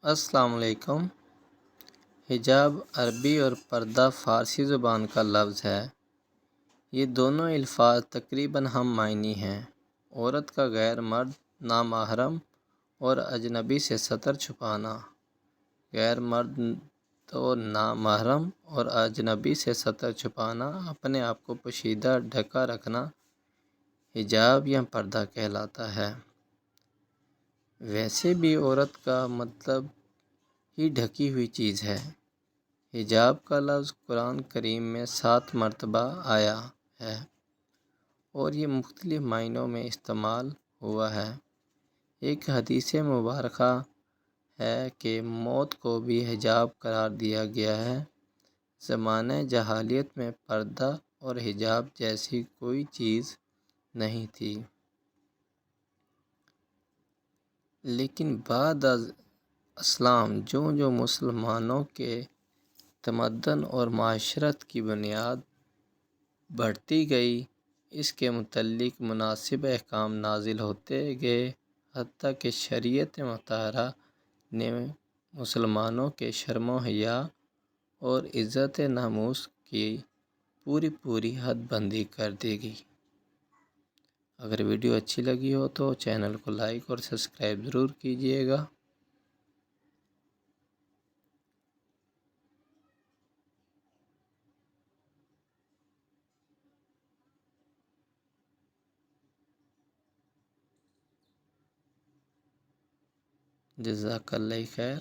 السلام علیکم۔ حجاب عربی اور پردہ فارسی زبان کا لفظ ہے۔ یہ دونوں الفاظ تقریباً ہم معنی ہیں۔ عورت کا غیر مرد، نامحرم اور اجنبی سے ستر چھپانا۔ غیر مرد اور نامحرم اور اجنبی سے ستر چھپانا، اپنے آپ کو پوشیدہ ڈھکا رکھنا حجاب یا پردہ کہلاتا ہے۔ ویسے بھی عورت کا مطلب ہی ڈھکی ہوئی چیز ہے۔ حجاب کا لفظ قرآن کریم میں 7 مرتبہ آیا ہے اور یہ مختلف معنوں میں استعمال ہوا ہے۔ ایک حدیث مبارکہ ہے کہ موت کو بھی حجاب قرار دیا گیا ہے۔ زمانہ جاہلیت میں پردہ اور حجاب جیسی کوئی چیز نہیں تھی، لیکن بعد از اسلام جو مسلمانوں کے تمدن اور معاشرت کی بنیاد بڑھتی گئی، اس کے متعلق مناسب احکام نازل ہوتے گئے، حتیٰ کہ شریعت مطہرہ نے مسلمانوں کے شرم و حیا اور عزت ناموس کی پوری حد بندی کر دی گئی۔ اگر ویڈیو اچھی لگی ہو تو چینل کو لائک اور سبسکرائب ضرور کیجیے گا۔ جزاک اللہ خیر۔